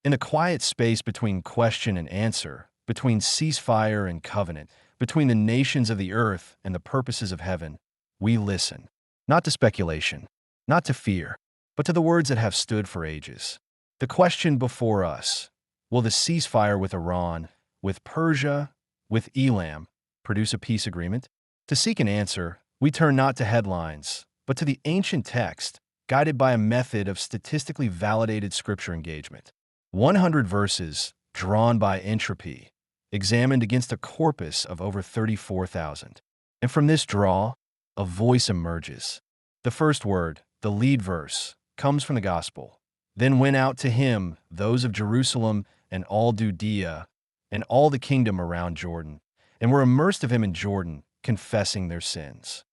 In the quiet space between question and answer, between ceasefire and covenant, between the nations of the earth and the purposes of heaven, we listen, not to speculation, not to fear, but to the words that have stood for ages. The question before us, will the ceasefire with Iran, with Persia, with Elam, produce a peace agreement? To seek an answer, we turn not to headlines, but to the ancient text, guided by a method of statistically validated scripture engagement. 100 verses, drawn by entropy, examined against a corpus of over 34,000. And from this draw, a voice emerges. The first word, the lead verse, comes from the gospel. Then went out to him those of Jerusalem and all Judea and all the kingdom around Jordan, and were immersed of him in Jordan, confessing their sins.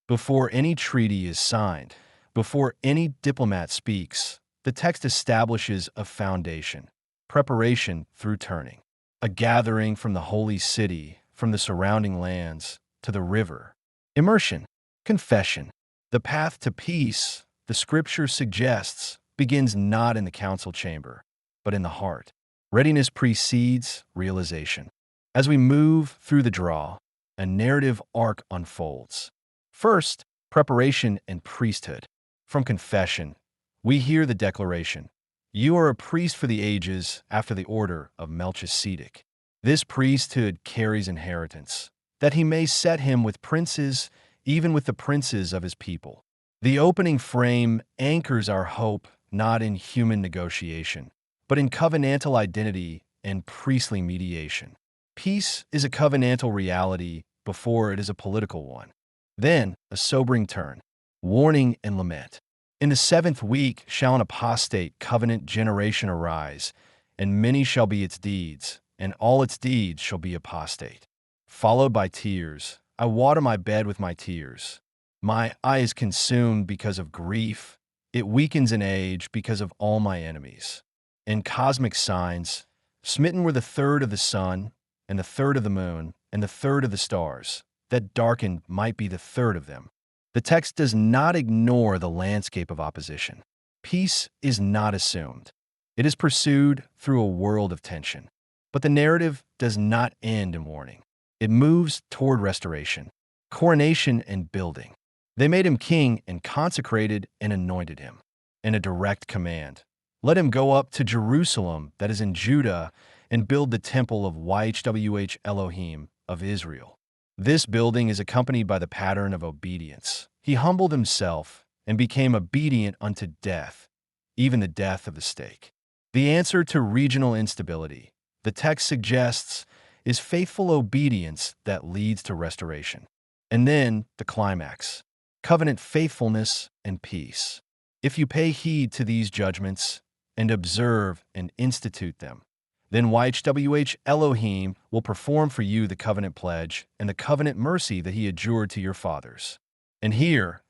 Before any treaty is signed, before any diplomat speaks, the text establishes a foundation, preparation through turning, a gathering from the holy city, from the surrounding lands, to the river. Immersion, confession. The path to peace, the scripture suggests, begins not in the council chamber, but in the heart. Readiness precedes realization. As we move through the draw, a narrative arc unfolds. First, preparation and priesthood. From confession, we hear the declaration, "You are a priest for the ages after the order of Melchizedek." This priesthood carries inheritance, that he may set him with princes, even with the princes of his people. The opening frame anchors our hope not in human negotiation, but in covenantal identity and priestly mediation. Peace is a covenantal reality before it is a political one. Then, a sobering turn, warning and lament. In the 7th week shall an apostate covenant generation arise, and many shall be its deeds, and all its deeds shall be apostate. Followed by tears, I water my bed with my tears. My eye is consumed because of grief. It weakens in age because of all my enemies. In cosmic signs, smitten were the third of the sun, and the third of the moon, and the third of the stars, that darkened might be the third of them. The text does not ignore the landscape of opposition. Peace is not assumed. It is pursued through a world of tension. But the narrative does not end in warning. It moves toward restoration, coronation, and building. They made him king and consecrated and anointed him. In a direct command, let him go up to Jerusalem that is in Judah and build the temple of YHWH Elohim of Israel. This building is accompanied by the pattern of obedience. He humbled himself and became obedient unto death, even the death of the stake. The answer to regional instability, the text suggests, is faithful obedience that leads to restoration. And then the climax, covenant faithfulness and peace. If you pay heed to these judgments and observe and institute them, then YHWH Elohim will perform for you the covenant pledge and the covenant mercy that he adjured to your fathers. And here,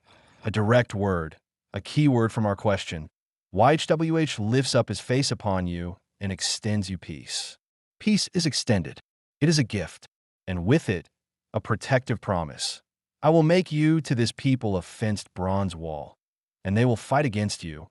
a direct word, a key word from our question, YHWH lifts up his face upon you and extends you peace. Peace is extended. It is a gift, and with it, a protective promise. I will make you to this people a fenced bronze wall, and they will fight against you,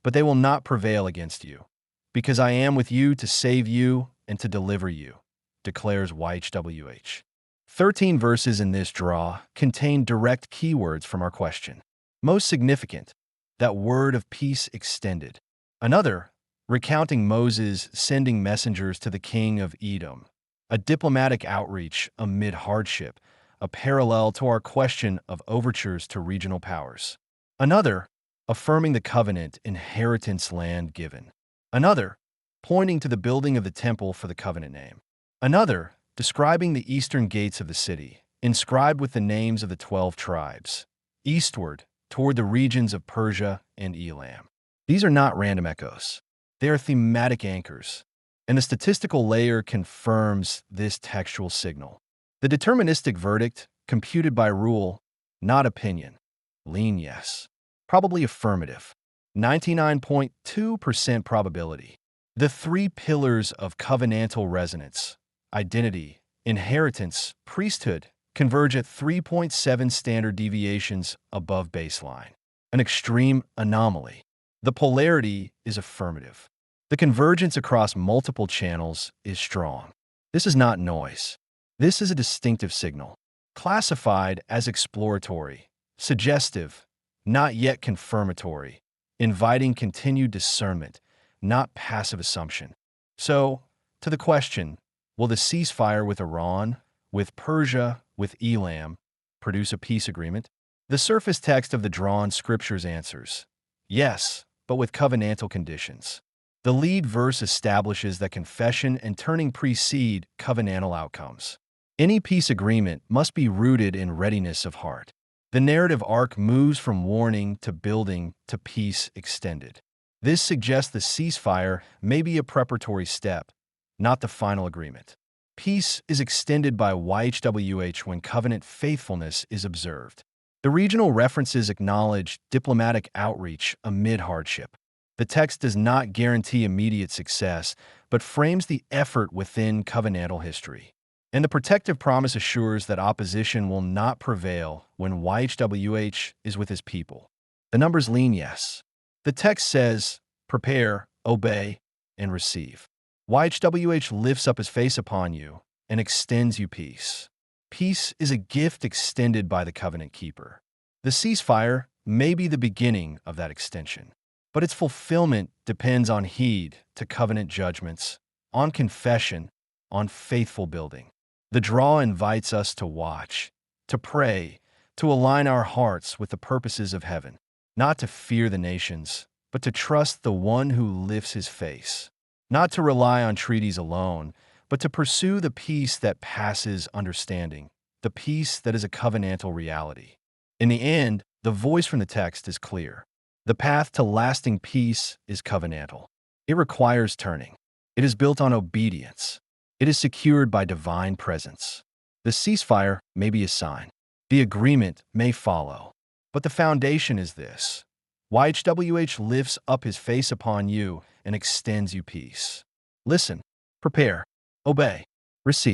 but they will not prevail against you, because I am with you to save you and to deliver you, declares YHWH. 13 verses in this draw contain direct keywords from our question. Most significant, that word of peace extended. Another, recounting Moses sending messengers to the king of Edom. A diplomatic outreach amid hardship, a parallel to our question of overtures to regional powers. Another, affirming the covenant inheritance land given. Another, pointing to the building of the temple for the covenant name. Another, describing the eastern gates of the city, inscribed with the names of the 12 tribes, eastward toward the regions of Persia and Elam. These are not random echoes. They are thematic anchors, and the statistical layer confirms this textual signal. The deterministic verdict, computed by rule, not opinion. Lean yes. Probably affirmative. 99.2% probability. The three pillars of covenantal resonance, identity, inheritance, priesthood, converge at 3.7 standard deviations above baseline. An extreme anomaly. The polarity is affirmative. The convergence across multiple channels is strong. This is not noise. This is a distinctive signal, classified as exploratory, suggestive, not yet confirmatory, inviting continued discernment, not passive assumption. So, to the question, will the ceasefire with Iran, with Persia, with Elam, produce a peace agreement? The surface text of the drawn scriptures answers, yes, but with covenantal conditions. The lead verse establishes that confession and turning precede covenantal outcomes. Any peace agreement must be rooted in readiness of heart. The narrative arc moves from warning to building to peace extended. This suggests the ceasefire may be a preparatory step, not the final agreement. Peace is extended by YHWH when covenant faithfulness is observed. The regional references acknowledge diplomatic outreach amid hardship. The text does not guarantee immediate success, but frames the effort within covenantal history. And the protective promise assures that opposition will not prevail when YHWH is with his people. The numbers lean yes. The text says, prepare, obey, and receive. YHWH lifts up his face upon you and extends you peace. Peace is a gift extended by the covenant keeper. The ceasefire may be the beginning of that extension, but its fulfillment depends on heed to covenant judgments, on confession, on faithful building. The draw invites us to watch, to pray, to align our hearts with the purposes of heaven, not to fear the nations, but to trust the one who lifts his face, not to rely on treaties alone, but to pursue the peace that passes understanding, the peace that is a covenantal reality. In the end, the voice from the text is clear. The path to lasting peace is covenantal. It requires turning. It is built on obedience. It is secured by divine presence. The ceasefire may be a sign. The agreement may follow. But the foundation is this. YHWH lifts up his face upon you and extends you peace. Listen, prepare, obey, receive.